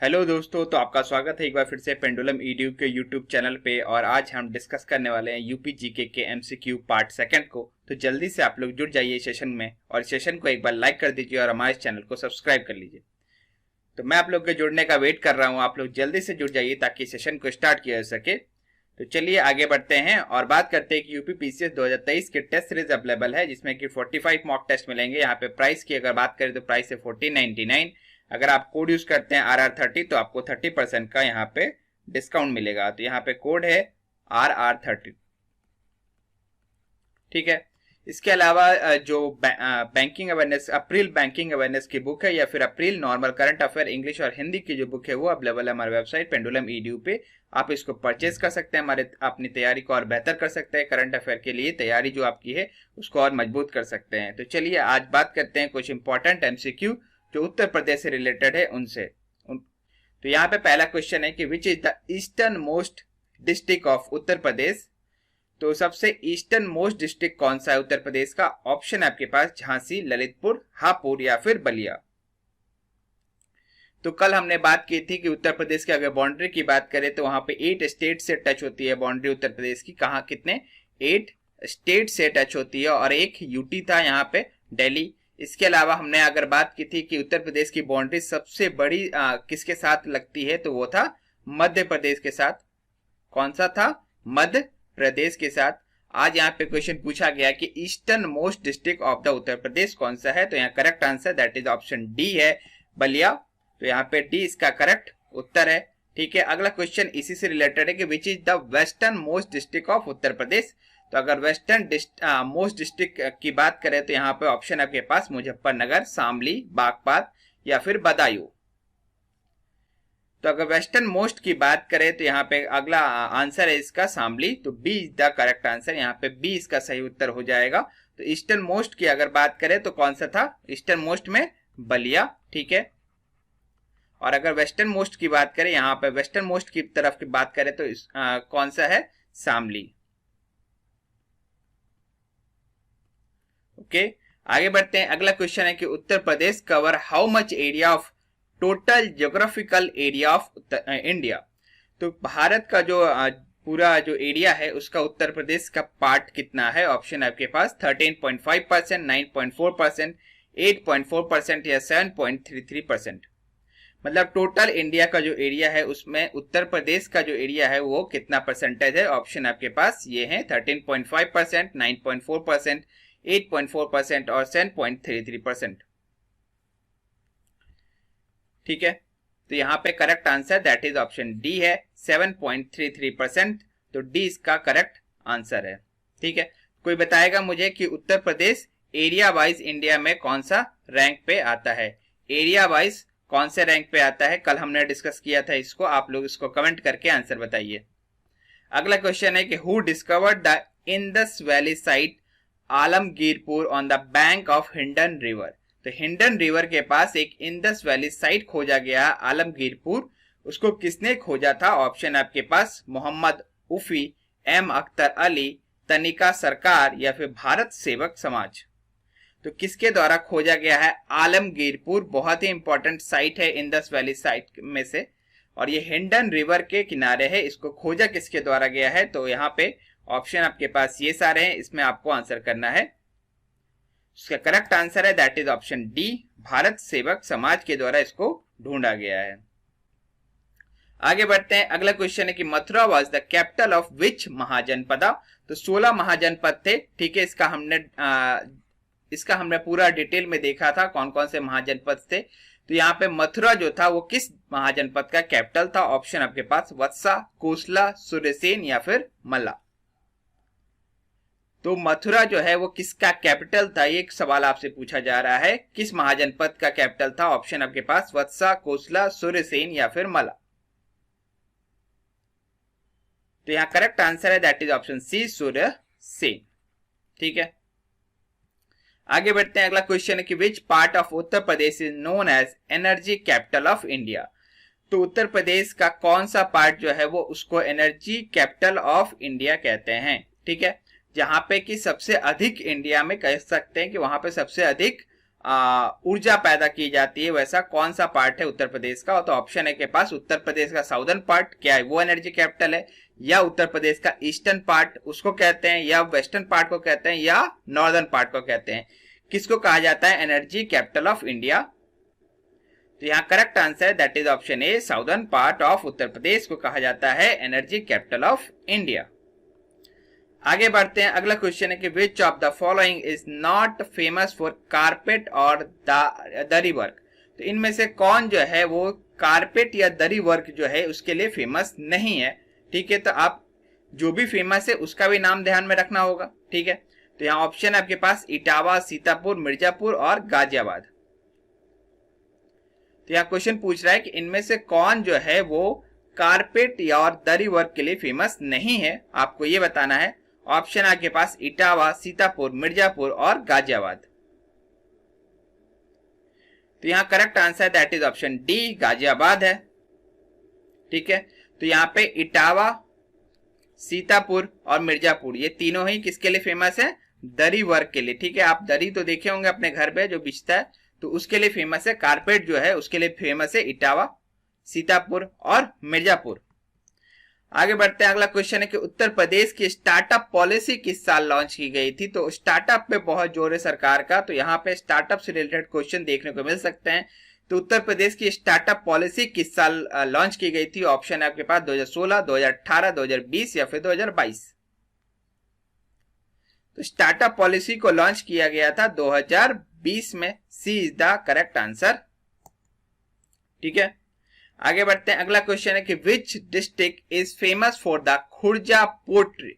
Hello दोस्तों, तो आपका स्वागत है एक बार फिर से पेंडुलम ईडीयू के यूट्यूब चैनल पे। और आज हम डिस्कस करने वाले हैं यूपी जीके के एमसीक्यू पार्ट सेकंड को। तो जल्दी से आप लोग जुड़ जाइए सेशन में और सेशन को एक बार लाइक कर दीजिए और हमारे चैनल को सब्सक्राइब कर लीजिए। तो मैं आप लोग के जुड़ने का वेट कर रहा हूँ, आप लोग जल्दी से जुड़ जाइए ताकि सेशन को स्टार्ट किया जा सके। तो चलिए आगे बढ़ते हैं और बात करते हैं कि यूपी पीसीएस 2023 के टेस्ट सीरीज अवेलेबल है, जिसमें कि 45 मॉक टेस्ट मिलेंगे। यहाँ पे प्राइस की अगर बात करें तो प्राइस है 1499। अगर आप कोड यूज करते हैं RR30 तो आपको 30% का यहाँ पे डिस्काउंट मिलेगा। तो यहाँ पे कोड है RR30, ठीक है। इसके अलावा जो बैंकिंग अवेयरनेस, अप्रैल बैंकिंग अवेयरनेस की बुक है या फिर अप्रैल नॉर्मल करंट अफेयर इंग्लिश और हिंदी की जो बुक है वो अवेलेबल है हमारे वेबसाइट पेंडुलम ईडीयू पे। आप इसको परचेज कर सकते हैं, हमारे अपनी तैयारी को और बेहतर कर सकते हैं। करंट अफेयर के लिए तैयारी जो आपकी है उसको और मजबूत कर सकते हैं। तो चलिए आज बात करते हैं कुछ इंपॉर्टेंट एमसीक्यू जो उत्तर प्रदेश से रिलेटेड है उनसे। तो यहाँ पे पहला क्वेश्चन है कि which is the easternmost district of Uttar Pradesh. तो सबसे ईस्टर्न मोस्ट डिस्ट्रिक्ट कौन सा है उत्तर प्रदेश का? ऑप्शन है आपके पास झांसी, ललितपुर, हापुड़ या फिर बलिया। तो कल हमने बात की थी कि उत्तर प्रदेश की अगर बाउंड्री की बात करें तो वहां पे 8 स्टेट से टच होती है बाउंड्री उत्तर प्रदेश की। कहा कितने? 8 स्टेट से टच होती है और एक यूटी था यहाँ पे दिल्ली। इसके अलावा हमने अगर बात की थी कि उत्तर प्रदेश की बाउंड्री सबसे बड़ी किसके साथ लगती है, तो वो था मध्य प्रदेश के साथ। कौन सा था? मध्य प्रदेश के साथ। आज यहाँ पे क्वेश्चन पूछा गया कि easternmost district of the Uttar Pradesh कौन सा है, तो यहाँ correct answer that is option D है, बलिया। तो यहाँ पे डी इसका करेक्ट उत्तर है, ठीक है। अगला क्वेश्चन इसी से रिलेटेड है कि which is the westernmost district of Uttar Pradesh. तो अगर वेस्टर्न मोस्ट डिस्ट्रिक्ट की बात करें तो यहाँ पे ऑप्शन आपके पास मुजफ्फरनगर, शामली, बागपत या फिर बदायूं। तो अगर वेस्टर्न मोस्ट की बात करें तो यहाँ पे अगला आंसर है इसका शामली। तो B is the correct answer, यहाँ पे बी इसका सही उत्तर हो जाएगा। तो ईस्टर्न मोस्ट की अगर बात करें तो कौन सा था ईस्टर्न मोस्ट में? बलिया, ठीक है। और अगर वेस्टर्न मोस्ट की बात करें, यहाँ पे वेस्टर्न मोस्ट की तरफ की बात करें तो कौन सा है? शामली। ओके, आगे बढ़ते हैं। अगला क्वेश्चन है कि Uttar Pradesh cover how much area of total geographical area of India. तो भारत का जो पूरा जो एरिया है उसका उत्तर प्रदेश का पार्ट कितना है? ऑप्शन है आपके पास 13.5%, 9.4%, 8.4% या 7.33%। मतलब टोटल इंडिया का जो एरिया है उसमें उत्तर प्रदेश का जो एरिया है वो कितना परसेंटेज है? ऑप्शन आपके पास ये है 13.5%, 9.4%, 8.4% और 7.33%, ठीक है। तो यहाँ पे correct answer that is option D है, 7.33%। तो डी इसका करेक्ट आंसर है, ठीक है। कोई बताएगा मुझे कि उत्तर प्रदेश एरिया वाइज इंडिया में कौन सा रैंक पे आता है? एरिया वाइज कौन से रैंक पे आता है? कल हमने डिस्कस किया था इसको, आप लोग इसको कमेंट करके आंसर बताइए। अगला क्वेश्चन है कि who discovered the Indus valley site Alamgirpur on the bank of Hindon river. तो हिंडन रिवर के पास एक इंडस वैली साइट खोजा गया आलमगीरपुर, उसको किसने खोजा था? ऑप्शन आपके पास मोहम्मद उफी, एम अख्तर अली, तनिका सरकार या फिर भारत सेवक समाज। तो किसके द्वारा खोजा गया है? आलमगीरपुर बहुत ही इंपॉर्टेंट साइट है इंडस वैली साइट में से, और ये हिंडन रिवर के किनारे है। इसको खोजा किसके द्वारा गया है? तो यहाँ पे ऑप्शन आपके पास ये सारे हैं, इसमें आपको आंसर करना है। इसका करेक्ट आंसर है that is option D, Bharat सेवक समाज के द्वारा इसको ढूंढा गया है। आगे बढ़ते हैं। अगला क्वेश्चन है कि Mathura was the capital of which Mahajanapada. तो 16 महाजनपद थे, ठीक है। इसका हमने पूरा डिटेल में देखा था कौन कौन से महाजनपद थे। तो यहाँ पे मथुरा जो था वो किस महाजनपद का कैपिटल था? ऑप्शन आपके पास वत्सा, कोसला, सूर्यसेन या फिर मल्ला। तो मथुरा जो है वो किसका कैपिटल था? ये एक सवाल आपसे पूछा जा रहा है, किस महाजनपद का कैपिटल था? ऑप्शन आपके पास वत्सा, कोसला, सूर्यसेन या फिर मल्ला। तो यहाँ करेक्ट आंसर है that is option C, Suryasen, ठीक है। आगे बढ़ते हैं। अगला क्वेश्चन है कि which part of Uttar Pradesh is known as energy capital of India. तो उत्तर प्रदेश का कौन सा पार्ट जो है वो उसको एनर्जी कैपिटल ऑफ इंडिया कहते हैं, ठीक है। जहां पे कि सबसे अधिक इंडिया में कह सकते हैं कि वहां पे सबसे अधिक ऊर्जा पैदा की जाती है, वैसा कौन सा पार्ट है उत्तर प्रदेश का? तो ऑप्शन है के पास उत्तर प्रदेश का साउदर्न पार्ट, क्या है वो एनर्जी कैपिटल है, या उत्तर प्रदेश का ईस्टर्न पार्ट उसको कहते हैं, या वेस्टर्न पार्ट को कहते हैं, या नॉर्दर्न पार्ट को कहते हैं। किसको कहा जाता है एनर्जी कैपिटल ऑफ इंडिया? तो यहाँ correct answer that is option A, southern part of Uttar Pradesh को कहा जाता है एनर्जी कैपिटल ऑफ इंडिया। आगे बढ़ते हैं, अगला क्वेश्चन है कि which of the following is not famous for carpet और दरी वर्क? तो इनमें से कौन जो है वो कारपेट या दरी वर्क जो है उसके लिए फेमस नहीं है। ठीक है, तो आप जो भी फेमस है उसका भी नाम ध्यान में रखना होगा। ठीक है, तो यहाँ ऑप्शन है आपके पास इटावा, सीतापुर, मिर्जापुर और गाजियाबाद। तो यहाँ क्वेश्चन पूछ रहा है कि इनमें से कौन जो है वो कारपेट या और दरी वर्क के लिए फेमस नहीं है, आपको ये बताना है। ऑप्शन आपके पास इटावा, सीतापुर, मिर्जापुर और गाजियाबाद। तो यहाँ correct answer that is option D, Ghaziabad है। ठीक है, तो यहाँ पे इटावा, सीतापुर और मिर्जापुर ये तीनों ही किसके लिए फेमस है? दरी वर्क के लिए। ठीक है, आप दरी तो देखे होंगे अपने घर पे जो बिछता है, तो उसके लिए फेमस है। कारपेट जो है उसके लिए फेमस है इटावा, सीतापुर और मिर्जापुर। आगे बढ़ते हैं, अगला क्वेश्चन है कि उत्तर प्रदेश की स्टार्टअप पॉलिसी किस साल लॉन्च की गई थी? तो स्टार्टअप पे बहुत जोर है सरकार का, तो यहाँ पे स्टार्टअप से रिलेटेड क्वेश्चन देखने को मिल सकते हैं। तो उत्तर प्रदेश की स्टार्टअप पॉलिसी किस साल लॉन्च की गई थी? ऑप्शन है आपके पास 2016, 2018, 2020 या फिर 2022। तो स्टार्टअप पॉलिसी को लॉन्च किया गया था 2020 में। C is the correct answer. ठीक है, आगे बढ़ते हैं, अगला क्वेश्चन है कि which district is famous for the Khurja pottery?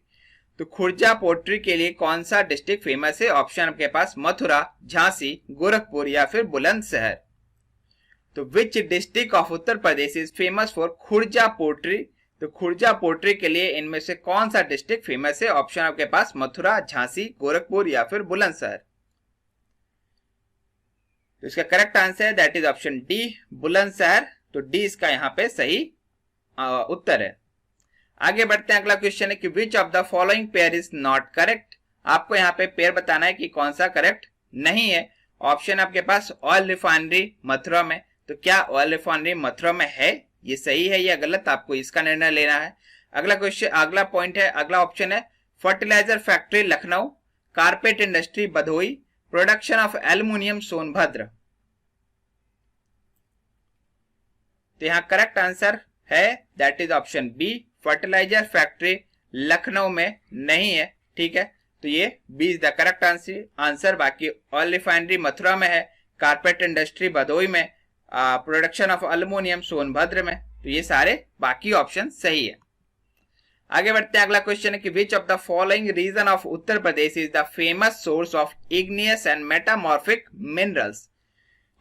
तो खुर्जा पोट्री के लिए कौन सा डिस्ट्रिक्ट फेमस है? ऑप्शन आपके पास मथुरा, झांसी, गोरखपुर या फिर बुलंदशहर। तो which district of Uttar Pradesh is famous for Khurja pottery? तो खुर्जा पोट्री के लिए इनमें से कौन सा डिस्ट्रिक्ट फेमस है? ऑप्शन आपके पास मथुरा, झांसी, गोरखपुर या फिर बुलंदशहर। तो इसका करेक्ट आंसर है that is option D, Bulandshahr. तो डी इसका यहाँ पे सही उत्तर है। आगे बढ़ते हैं, अगला क्वेश्चन है कि which of the following pair is not correct? आपको यहाँ पे पेयर बताना है कि कौन सा करेक्ट नहीं है। ऑप्शन आपके पास ऑयल रिफाइनरी मथुरा में। तो क्या ऑयल रिफाइनरी मथुरा में है, ये सही है या गलत, आपको इसका निर्णय लेना है। अगला क्वेश्चन, अगला पॉइंट है, अगला ऑप्शन है fertiliser factory Lucknow, carpet industry Bhadohi, production of aluminium Sonbhadra. तो यहाँ करेक्ट आंसर है that is option B, fertiliser factory Lucknow में नहीं है। ठीक है, तो ये B is the correct answer. बाकी ऑयल रिफाइनरी मथुरा में है, कारपेट इंडस्ट्री भदोई में, प्रोडक्शन ऑफ एल्यूमिनियम सोनभद्र में। तो ये सारे बाकी ऑप्शन सही है। आगे बढ़ते हैं, अगला क्वेश्चन है कि which of the following region of Uttar Pradesh is the famous source of igneous and metamorphic minerals?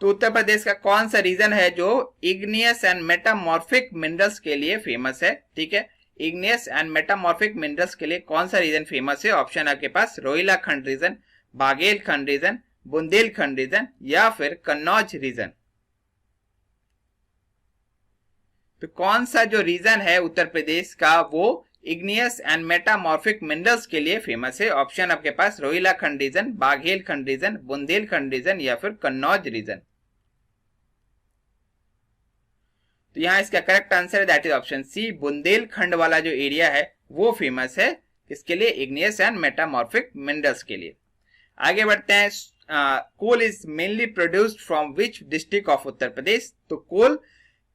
तो उत्तर प्रदेश का कौन सा रीजन है जो इग्नियस एंड मेटामॉर्फिक मिनरल्स के लिए फेमस है? ठीक है, इग्नियस एंड मेटामॉर्फिक मिनरल्स के लिए कौन सा रीजन फेमस है? ऑप्शन आपके पास Rohilkhand region, Baghelkhand region, Bundelkhand region या फिर कन्नौज रीजन। तो कौन सा जो रीजन है उत्तर प्रदेश का वो इग्नियस एंड मेटामॉर्फिक मिनरल्स के लिए फेमस है? ऑप्शन आपके पास Rohilkhand region, Baghelkhand region, Bundelkhand region या फिर कन्नौज रीजन। तो यहाँ इसका करेक्ट आंसर है that is option C, Bundelkhand वाला जो एरिया है वो फेमस है इसके लिए, इग्नियस एंड मेटामॉर्फिक मिनरल्स के लिए। आगे बढ़ते हैं, coal is mainly produced from which district of Uttar Pradesh? तो कोल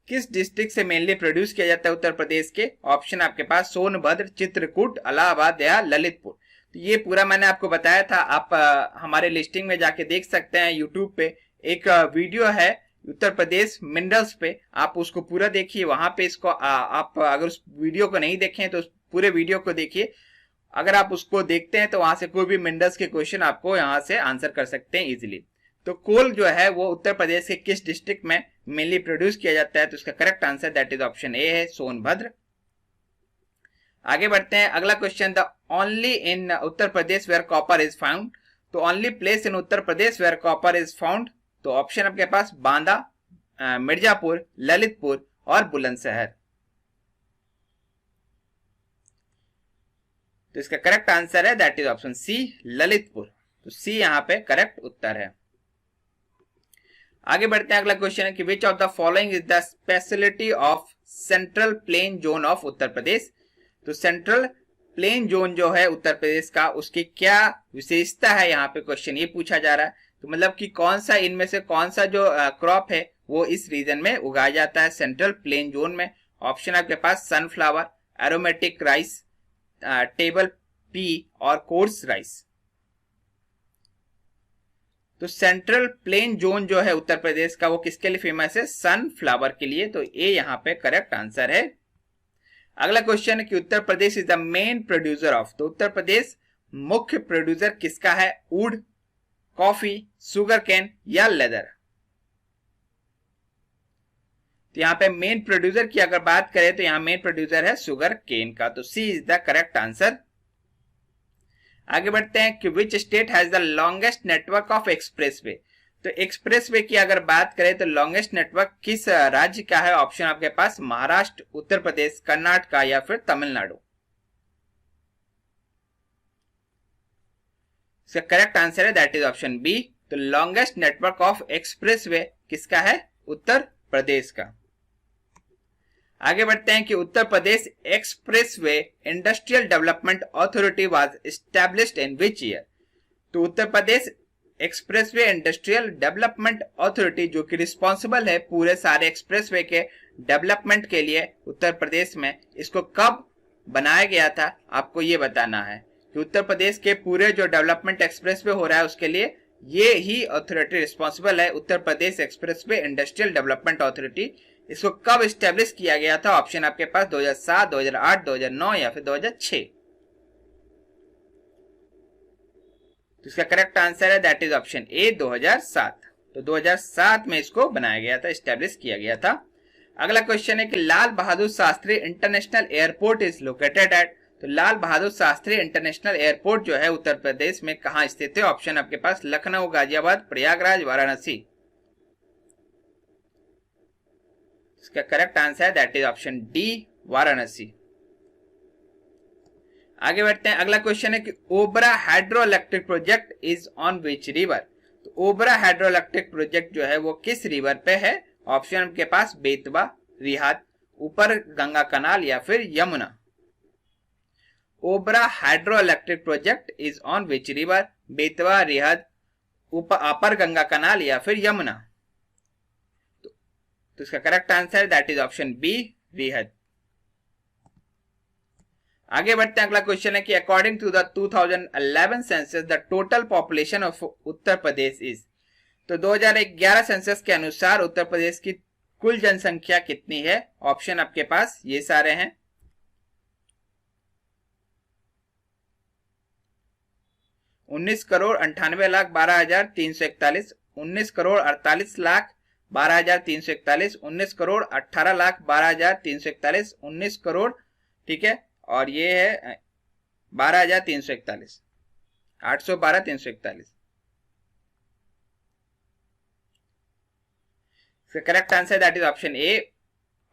किस डिस्ट्रिक्ट से मेनली प्रोड्यूस किया जाता है उत्तर प्रदेश के? ऑप्शन आपके पास सोनभद्र, चित्रकूट, इलाहाबाद या ललितपुर। तो ये पूरा मैंने आपको बताया था, आप हमारे लिस्टिंग में जाके देख सकते हैं। यूट्यूब पे एक वीडियो है उत्तर प्रदेश मिनरल्स पे, आप उसको पूरा देखिए। वहां पे इसको आप अगर उस वीडियो को नहीं देखें तो उस पूरे वीडियो को देखिए। अगर आप उसको देखते हैं तो वहां से कोई भी मिनरल्स के क्वेश्चन आपको यहाँ से आंसर कर सकते हैं इजिली। तो कोल जो है वो उत्तर प्रदेश के किस डिस्ट्रिक्ट में मेनली प्रोड्यूस किया जाता है? तो इसका correct answer that is option A है, सोनभद्र। आगे बढ़ते हैं, अगला question, the only in Uttar Pradesh where copper is found? तो only place in Uttar Pradesh where copper is found, तो ऑप्शन आपके पास बांदा, मिर्जापुर, ललितपुर और बुलंदशहर। तो इसका करेक्ट आंसर है that is option C, Lalitpur. तो सी यहाँ पे करेक्ट उत्तर है। आगे बढ़ते हैं, अगला क्वेश्चन है कि which of the following is the speciality of central plain zone of Uttar Pradesh. तो सेंट्रल प्लेन जोन जो है उत्तर प्रदेश का, उसकी क्या विशेषता है, यहाँ पे क्वेश्चन ये पूछा जा रहा है। तो मतलब कि कौन सा इनमें से कौन सा जो क्रॉप है वो इस रीजन में उगाया जाता है सेंट्रल प्लेन जोन में। ऑप्शन आपके पास sunflower, aromatic rice, table pea और कोर्स राइस। तो सेंट्रल प्लेन जोन जो है उत्तर प्रदेश का वो किसके लिए फेमस है, सनफ्लावर के लिए। तो ये यहाँ पे करेक्ट आंसर है। अगला क्वेश्चन है कि Uttar Pradesh is the main producer of. तो उत्तर प्रदेश मुख्य प्रोड्यूसर किसका है, वुड, कॉफी, सुगर कैन या लेदर। तो यहाँ पे मेन प्रोड्यूसर की अगर बात करें तो यहाँ मेन प्रोड्यूसर है सुगर केन का। तो सी इज द करेक्ट आंसर। आगे बढ़ते हैं कि which state has the longest network of expressway. तो एक्सप्रेसवे की अगर बात करें तो लॉन्गेस्ट नेटवर्क किस राज्य का है। ऑप्शन आपके पास महाराष्ट्र, उत्तर प्रदेश, कर्नाटक या फिर तमिलनाडु। इसका करेक्ट आंसर है दैट इज ऑप्शन बी। तो लॉन्गेस्ट नेटवर्क ऑफ एक्सप्रेसवे किसका है, उत्तर प्रदेश का। आगे बढ़ते हैं कि Uttar Pradesh expressway industrial development authority was established in which year. तो Uttar Pradesh expressway industrial development authority जो कि रिस्पॉन्सिबल है पूरे सारे एक्सप्रेसवे के डेवलपमेंट के लिए उत्तर प्रदेश में, इसको कब बनाया गया था आपको ये बताना है कि उत्तर प्रदेश के पूरे जो डेवलपमेंट एक्सप्रेसवे हो रहा है उसके लिए ये ही अथॉरिटी रिस्पॉन्सिबल है, Uttar Pradesh expressway industrial development authority. इसको कब स्टैब्लिश किया गया था। ऑप्शन आपके पास 2007, 2008, 2009 या फिर 2006। तो इसका करेक्ट आंसर है दैट इज ऑप्शन ए 2007। तो 2007 में इसको बनाया गया था, स्टैब्लिश किया गया था। अगला क्वेश्चन है कि Lal Bahadur Shastri international airport is located at. तो लाल बहादुर शास्त्री इंटरनेशनल एयरपोर्ट जो है उत्तर प्रदेश में कहां स्थित है। ऑप्शन आपके पास लखनऊ, गाजियाबाद, प्रयागराज, वाराणसी। इसका करेक्ट आंसर है that is option D, Varanasi. आगे बढ़ते हैं, अगला क्वेश्चन है कि Obra hydro electric project is on which river. तो ओबरा हाइड्रो इलेक्ट्रिक प्रोजेक्ट जो है वो किस रिवर पे है। ऑप्शन के पास बेतवा, रिहाद, ऊपर गंगा कनाल या फिर Yamuna. Obra hydro electric project is on which river, Betwa, Rihand, upper Ganga canal या फिर यमुना। तो इसका correct answer that is option B, Rihand. आगे बढ़ते हैं, अगला क्वेश्चन है कि according to the 2011 census the total population of Uttar Pradesh is. तो 2011 सेंसस के अनुसार उत्तर प्रदेश की कुल जनसंख्या कितनी है। ऑप्शन आपके पास ये सारे हैं, 19,98,12,341, 19,48,12,341, 19,18,12,341, 19 करोड़, ठीक है, और ये है 12,341, 812,341। Correct answer that is option ए,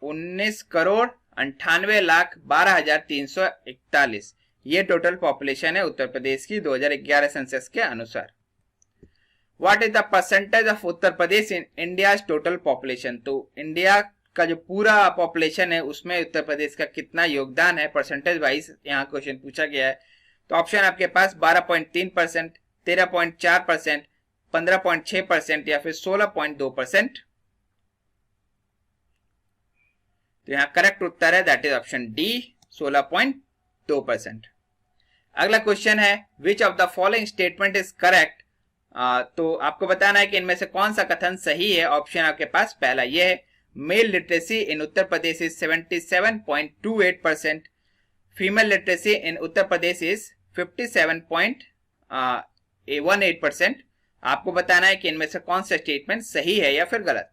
19,98,12,341। ये टोटल पॉपुलेशन है उत्तर प्रदेश की 2011 सेंसस के अनुसार। What is the percentage of Uttar Pradesh in India total population. तो इंडिया का जो पूरा पॉपुलेशन है उसमें उत्तर प्रदेश का कितना योगदान है परसेंटेज वाइज, यहाँ क्वेश्चन पूछा गया है। तो ऑप्शन आपके पास 12.3%, 13.4%, 15.6% या फिर 16.2%। तो यहाँ करेक्ट उत्तर है दैट इज ऑप्शन डी, 16.2%। अगला क्वेश्चन है विच of the following statement is correct. तो आपको बताना है कि इनमें से कौन सा कथन सही है। ऑप्शन आपके पास पहला ये है, mail literacy in Uttar Pradesh is 77.28%, female literacy in Uttar Pradesh is 57.18%। आपको बताना है कि इनमें से कौन सा स्टेटमेंट सही है या फिर गलत।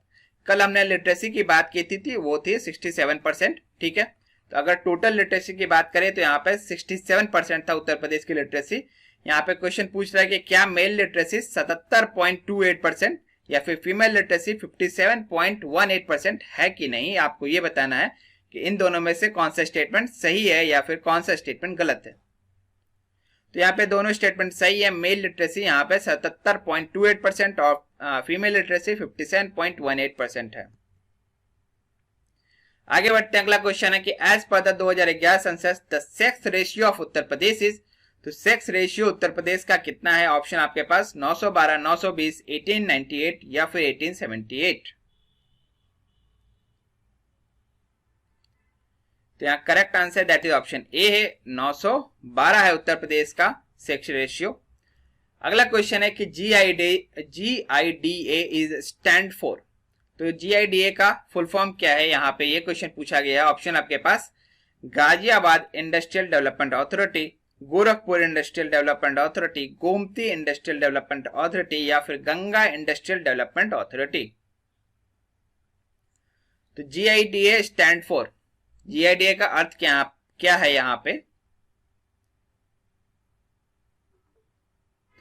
कल हमने लिटरेसी की बात की थी वो थी 67%, ठीक है। तो अगर टोटल लिटरेसी की बात करें तो यहाँ पे 67% था उत्तर प्रदेश की लिटरेसी। यहाँ पे क्वेश्चन पूछ रहा है कि क्या मेल लिटरेसी 77.28% या फिर फीमेल लिटरेसी 57.18% है कि नहीं। आपको ये बताना है कि इन दोनों में से कौन सा स्टेटमेंट सही है या फिर कौन सा स्टेटमेंट गलत है। तो यहाँ पे दोनों स्टेटमेंट सही है। मेल लिटरेसी यहाँ पे 77.28% और फीमेल लिटरेसी 57.18% है। आगे बढ़ते हैं, अगला क्वेश्चन है कि as per the 2011 census the sex ratio of Uttar Pradesh is, तो सेक्स रेशियो उत्तर प्रदेश का कितना है? ऑप्शन आपके पास 912, 920, 1898 या फिर 1878। तो यहाँ correct answer that is option A है, 912 है उत्तर प्रदेश का सेक्स रेशियो। अगला क्वेश्चन है कि GIDA इज स्टैंड फॉर, तो GIDA का फुल फॉर्म क्या है? यहाँ पे ये क्वेश्चन पूछा गया है। ऑप्शन आपके पास Ghaziabad industrial development authority, Gorakhpur industrial development authority, Gomti industrial development authority या फिर गंगा इंडस्ट्रियल डेवलपमेंट अथॉरिटी। तो GIDA स्टैंड फॉर, GIDA का अर्थ क्या है यहाँ पे?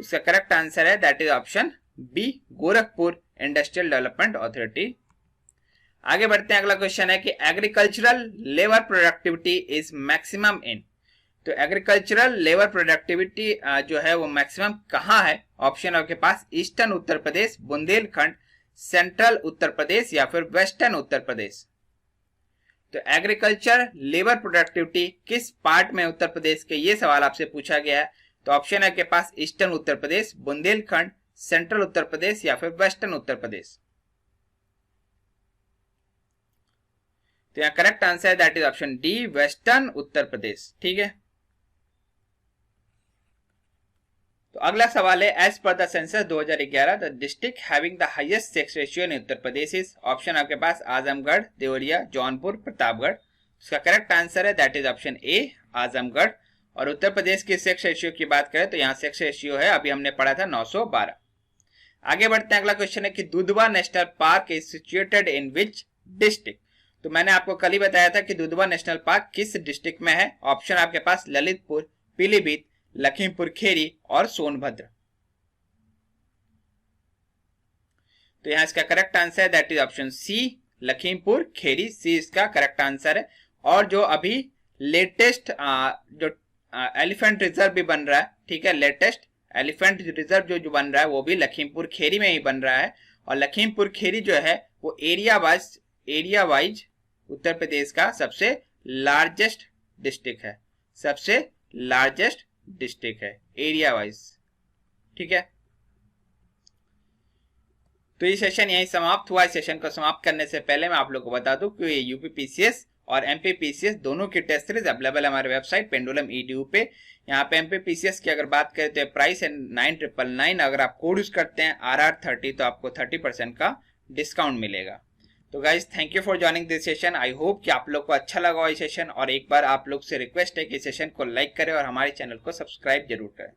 इसका करेक्ट आंसर है that is option B, Gorakhpur industrial development authority. आगे बढ़ते हैं, अगला क्वेश्चन है कि agricultural labour productivity is maximum in, तो एग्रीकल्चरल लेबर प्रोडक्टिविटी जो है वो मैक्सिमम कहाँ है? ऑप्शन आपके पास ईस्टर्न उत्तर प्रदेश, बुंदेलखंड, सेंट्रल उत्तर प्रदेश या फिर वेस्टर्न उत्तर प्रदेश। तो एग्रीकल्चर लेबर प्रोडक्टिविटी किस पार्ट में उत्तर प्रदेश के, ये सवाल आपसे पूछा गया है। तो ऑप्शन है आपके पास ईस्टर्न उत्तर प्रदेश, बुंदेलखंड, सेंट्रल उत्तर प्रदेश या फिर वेस्टर्न उत्तर प्रदेश। तो यहाँ करेक्ट आंसर है that is option D, western Uttar Pradesh. ठीक है, तो अगला सवाल है as per the census 2011 the district having the highest sex ratio in Uttar Pradesh is, option आपके पास आजमगढ़, देवरिया, जौनपुर, प्रतापगढ़। इसका करेक्ट आंसर है that is option A, Azamgarh. और उत्तर प्रदेश की सेक्स रेशियो की बात करें तो यहाँ सेक्स रेशियो है, अभी हमने पढ़ा था 912। आगे बढ़ते हैं, अगला क्वेश्चन है कि Dudhwa national park is situated in which district, तो मैंने आपको कल ही बताया था कि दुधवा नेशनल पार्क किस डिस्ट्रिक्ट में है। ऑप्शन आपके पास ललितपुर, पीलीभीत, लखीमपुर खेरी और सोनभद्र। तो यहां इसका करेक्ट आंसर है that is option C, Lakhimpur Kheri, C इसका करेक्ट आंसर है। और जो अभी लेटेस्ट जो एलिफेंट रिजर्व भी बन रहा है, ठीक है, लेटेस्ट एलिफेंट रिजर्व जो बन रहा है वो भी लखीमपुर खेरी में ही बन रहा है। और लखीमपुर खेरी जो है वो एरिया वाइज उत्तर प्रदेश का सबसे लार्जेस्ट डिस्ट्रिक्ट है, सबसे लार्जेस्ट डिस्ट्रिक्ट है एरिया वाइज। ठीक है, तो ये सेशन यहीं समाप्त हुआ। इस सेशन को समाप्त करने से पहले मैं आप लोगों को बता दूं कि ये UPPCS और MPPCS दोनों की टेस्ट सीरीज अवेलेबल है हमारे वेबसाइट पेंडुलम EDU पे। यहाँ पे MPPCS की अगर बात करें तो प्राइस है 9,999। अगर आप कोड यूज करते हैं RR30 तो आपको 30% का डिस्काउंट मिलेगा। तो guys thank you for joining this session. I hope कि आप लोग को अच्छा लगा ये सेशन, और एक बार आप लोग से रिक्वेस्ट है कि सेशन को लाइक करें और हमारे चैनल को सब्सक्राइब जरूर करें।